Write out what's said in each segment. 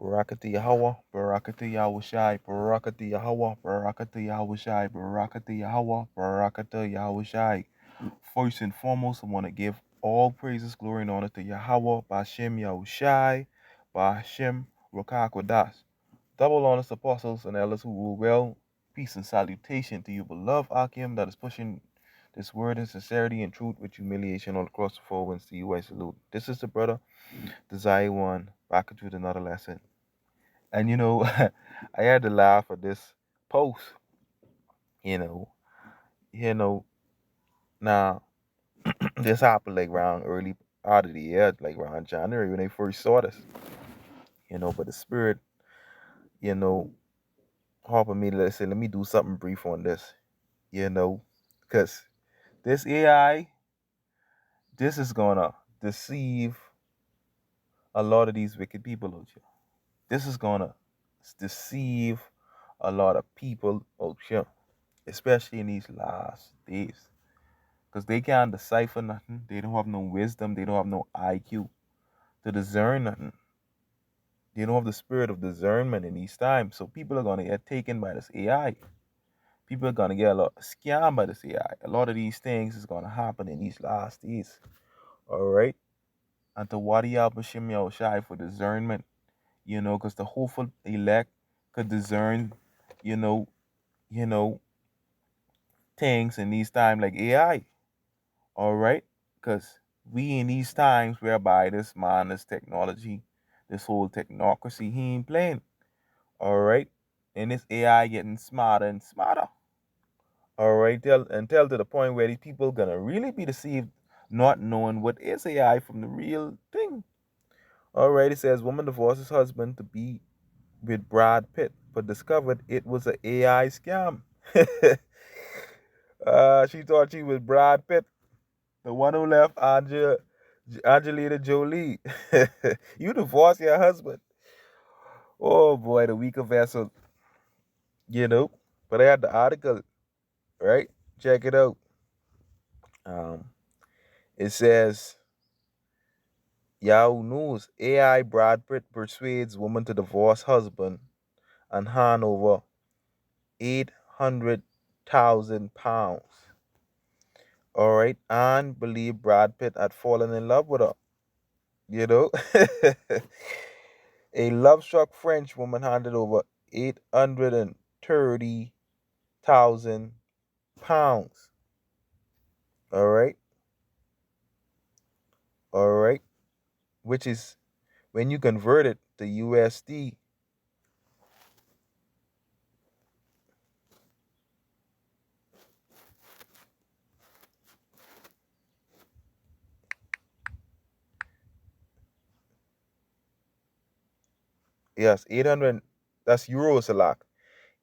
Barakati Yahweh, Barakati Yahushai, Barakati Yahweh, Barakati Yahushai, Barakati Yahweh, Barakati Yahushai. First and foremost, I want to give all praises, glory, and honor to Yahweh, Bashem Yahushai, Bashem Rakakodas. Double honors to apostles and elders who rule well. Peace and salutation to you, beloved Akim, that is pushing this word in sincerity and truth with humiliation all across the four winds. To you, I salute. This is the brother, Desire One, back with another lesson. And I had to laugh at this post, you know, you know, now this happened like around early out of the year, like around January when they first saw this, but the spirit, you know, helping me to say, let me do something brief on this, because this AI, this is gonna deceive a lot of these wicked people out here. This is gonna deceive a lot of people out here, especially in these last days. Because they can't decipher nothing. They don't have no wisdom. They don't have no IQ to discern nothing. They don't have the spirit of discernment in these times. So people are going to get taken by this AI. People are going to get a lot scammed by this AI. A lot of these things is going to happen in these last days. All right? And to Wadi Bashim Yahushai for discernment, because the hopeful elect could discern, you know, you know, things in these times like AI. All right? Because we in these times whereby this man, this technology, this whole technocracy, he ain't playing. All right? And this AI getting smarter and smarter. All right? Until to the point where these people gonna really be deceived, not knowing what is AI from the real thing. All right, it says woman divorces husband to be with Brad Pitt, but discovered it was an AI scam. She thought she was Brad Pitt. The one who left Angelina Jolie. You divorced your husband. Oh boy, the weaker vessel, you know. But I had the article, right? Check it out. Um, it says Yahoo News: AI Brad Pitt persuades woman to divorce husband and hand over £800,000. All right, and believe Brad Pitt had fallen in love with her. You know, a love-struck French woman handed over £830,000. All right, all right, which is when you convert it to USD. Yes, 800. That's euros a lot.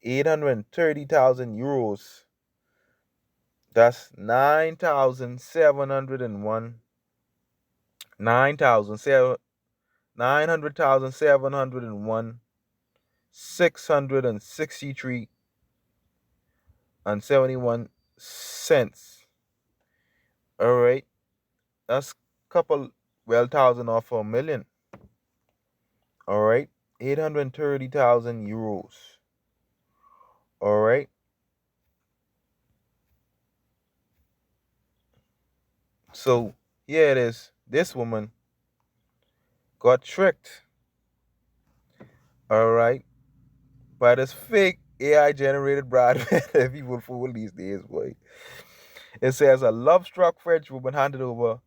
830,000 euros. That's 9,701. 9,007. 900,701. 663 and 71 cents. All right, that's couple thousand off a million. All right, 830,000 euros. All right, so here it is. This woman got tricked. All right, by this fake AI generated bride. People fool these days, boy. It says a love struck French woman handed over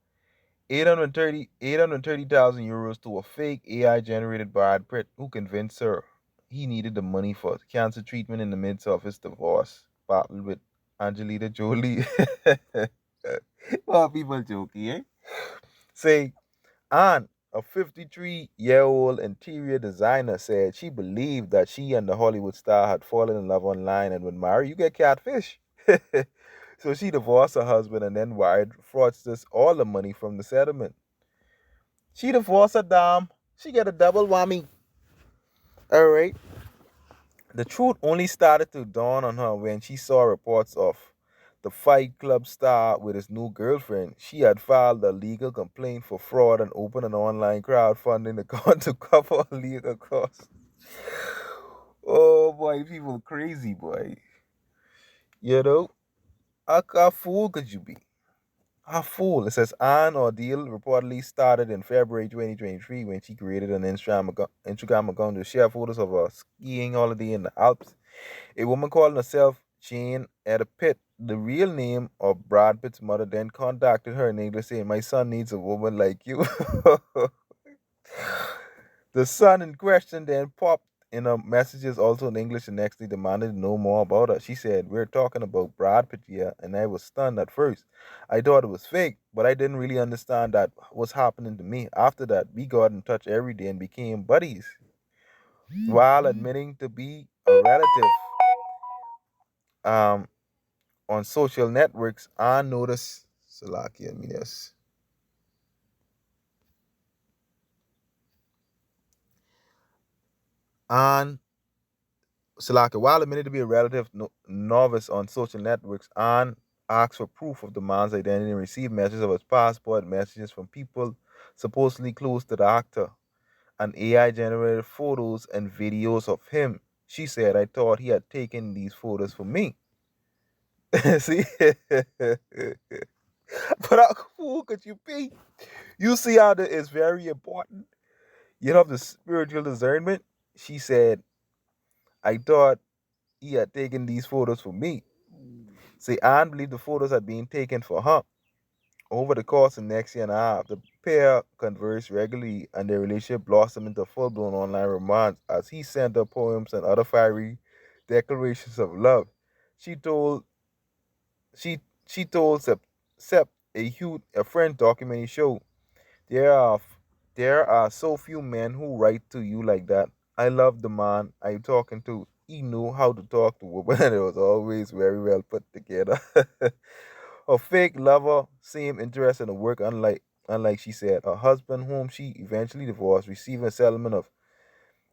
830,000 euros to a fake AI generated Brad Pitt who convinced her he needed the money for cancer treatment in the midst of his divorce battle with Angelina Jolie. Well, people joking, eh? Say, Anne, a 53-year-old interior designer, said she believed that she and the Hollywood star had fallen in love online and would marry. You get catfish. So she divorced her husband and then wired fraudsters all the money from the settlement. She divorced her dam. She get a double whammy. All right. The truth only started to dawn on her when she saw reports of The Fight Club star with his new girlfriend. She had filed a legal complaint for fraud and opened an online crowdfunding account to cover her legal costs. Oh boy, people crazy, boy. You know, how fool could you be? How fool? It says Anne Ordeal reportedly started in February 2023 when she created an Instagram account to share photos of a skiing holiday in the Alps. A woman calling herself Jane at a Pitt, the real name of Brad Pitt's mother, then contacted her in English saying, "My son needs a woman like you." The son in question then popped in her messages also in English and next day demanded to know more about her. She said, "We're talking about Brad Pitt here," and I was stunned at first. I thought it was fake, but I didn't really understand that was happening to me. After that, we got in touch every day and became buddies. While admitting to be a relative, um, on social networks, I noticed Salaki, I mean, yes. And Salaki, while admitting to be a relative novice on social networks, Anne asked for proof of the man's identity and received messages of his passport, messages from people supposedly close to the actor, and AI generated photos and videos of him. She said, "I thought he had taken these photos for me." See? But how cool could you be? You see how that is very important. You have the spiritual discernment. She said, "I thought he had taken these photos for me." See, Anne believed the photos had been taken for her. Over the course of the next year and a half, the pair conversed regularly and their relationship blossomed into full blown online romance as he sent her poems and other fiery declarations of love. She told she told Sep a French documentary show, There are there are so few men who write to you like that. I love the man I'm talking to. He knew how to talk to women and it was always very well put together. Her fake lover seemed interested in the work, unlike she said, her husband, whom she eventually divorced, received a settlement of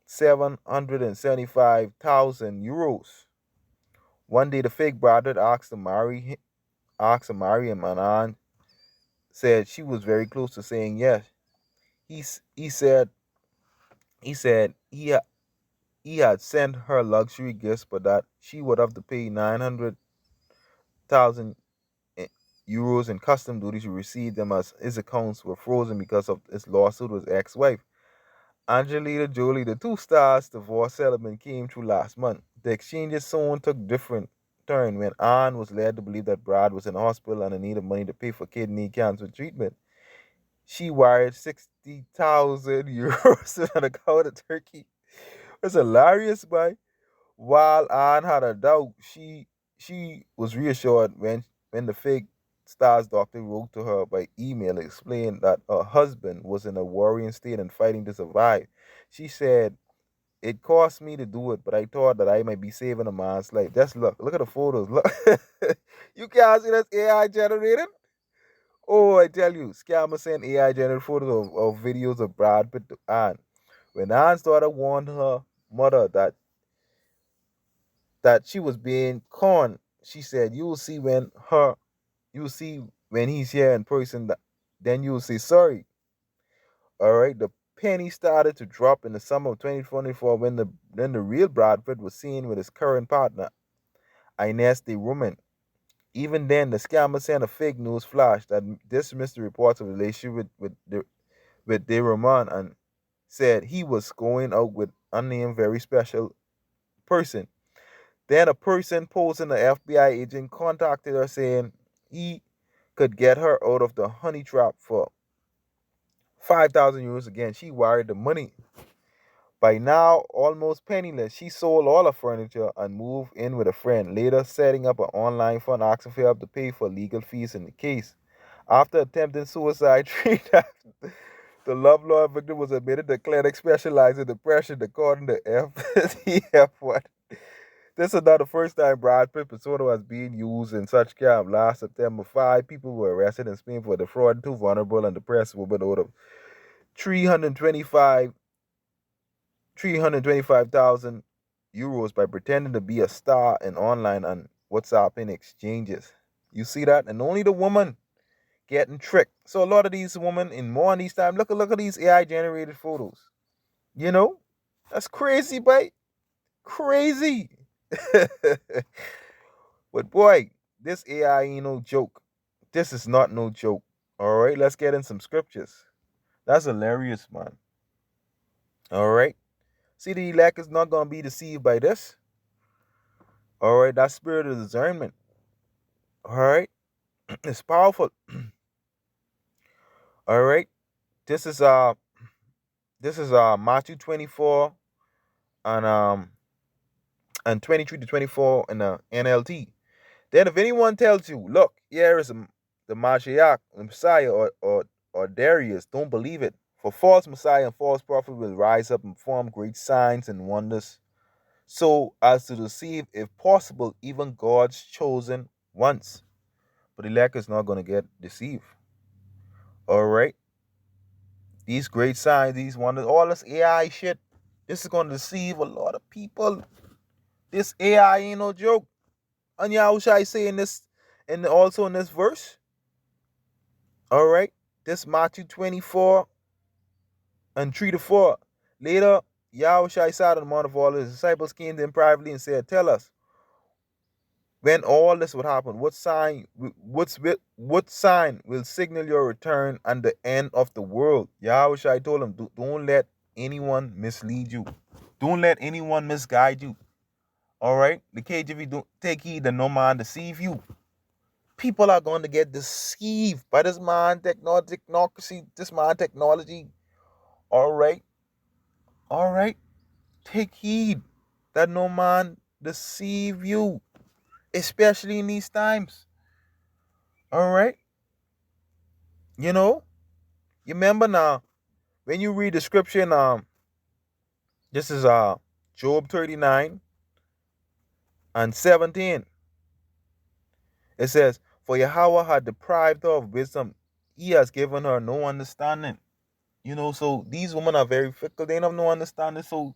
775,000 euros. One day the fake brother asked to marry him and Anne said she was very close to saying yes. He said he had sent her luxury gifts, but that she would have to pay 900,000 euros in custom duties to receive them as his accounts were frozen because of his lawsuit with his ex-wife. Angelina Jolie, the two stars' divorce settlement came through last month. The exchanges soon took different turn when Anne was led to believe that Brad was in the hospital and in need of money to pay for kidney cancer treatment. She wired 60,000 euros to an account in Turkey. It's hilarious, boy. While Anne had a doubt, she was reassured when the fake star's doctor wrote to her by email explaining that her husband was in a worrying state and fighting to survive. She said, "It cost me to do it, but I thought that I might be saving a man's life." Just look at the photos. Look, you can't see that's AI generated. Oh, I tell you, scammers send AI generated photos of videos of Brad Pitt to Anne. When Anne's daughter warned her mother that she was being conned, she said, you will see when he's here in person, then you will say sorry." All right, the penny started to drop in the summer of 2024 when the real Brad Pitt was seen with his current partner, Ines de Rumen. Even then, the scammer sent a fake news flash that dismissed the reports of the relationship with de Roman and said he was going out with unnamed very special person. Then a person posing the FBI agent contacted her saying he could get her out of the honey trap for 5,000 euros again. She wired the money. By now, almost penniless, she sold all her furniture and moved in with a friend, later setting up an online fund asking for help to pay for legal fees in the case. After attempting suicide 3 times, the love lawyer victim was admitted to clinic specialized in depression, according to FTF1. This is not the first time Brad Pitt persona was being used in such scam. Last September, 5 people were arrested in Spain for defrauding two vulnerable and depressed women out of 325 325,000 euros by pretending to be a star in online and WhatsApp in exchanges. You see that? And only the woman getting tricked. So a lot of these women in more in these times, look at these AI generated photos. You know? That's crazy, boy. Crazy. But boy, this AI ain't no joke. This is not no joke. All right, let's get in some scriptures. That's hilarious, man. All right. See, the elect is not going to be deceived by this. All right, that spirit of discernment. All right, it's powerful. All right, this is Matthew 24 and 23 to 24 in the NLT. Then if anyone tells you, look, here is the Mashiach, the Messiah, or Darius, don't believe it. For false Messiah and false prophet will rise up and perform great signs and wonders, so as to deceive, if possible, even God's chosen ones. But the elect is not going to get deceived. All right? These great signs, these wonders, all this AI shit, this is going to deceive a lot of people. This AI ain't no joke. And yeah, what should I say in this, and also in this verse? All right? This Matthew 24 and 3 to 4. Later, Yahushua sat on the mount of all his disciples came to him privately and said, tell us, when all this would happen, what sign will signal your return and the end of the world? Yahushua told him, don't let anyone mislead you. Don't let anyone misguide you. All right? The KJV, don't take heed that no man deceive you. People are going to get deceived by this man technology, this man technology. All right? All right? Take heed that no man deceive you, especially in these times. All right? You know, you remember now when you read the scripture in this is Job 39 and 17. It says, for Yahweh had deprived her of wisdom, he has given her no understanding. You know, so these women are very fickle, they don't have no understanding. So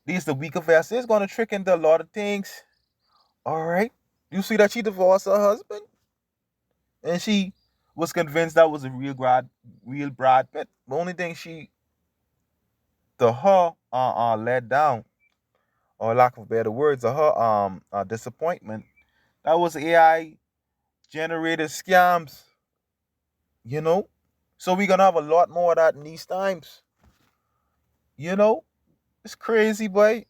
these the weaker vessel is gonna trick into a lot of things. All right. You see that she divorced her husband and she was convinced that was a real Brad Pitt. The only thing to her let down, or lack of better words, or her disappointment, that was AI generated scams. You know, so we're gonna have a lot more of that in these times. You know, it's crazy, boy.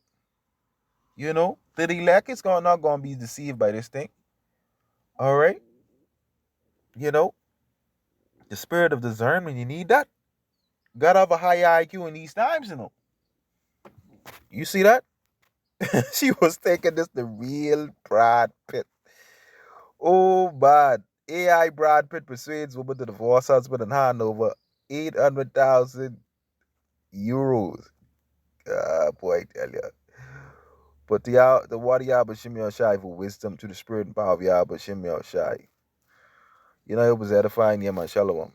You know, the elect is not gonna be deceived by this thing. All right, you know, the spirit of discernment, you need that. Gotta have a high IQ in these times. You know, you see that? She was taking this the real Brad Pitt. Oh, bad. AI Brad Pitt persuades woman to divorce husband and hand over 800,000 euros. Ah, boy, I tell you. But the word of Yahweh Shimei Shai for wisdom to the spirit and power of Yahweh Shimei Shai. You know, it was edifying, yeah, man, Shalom.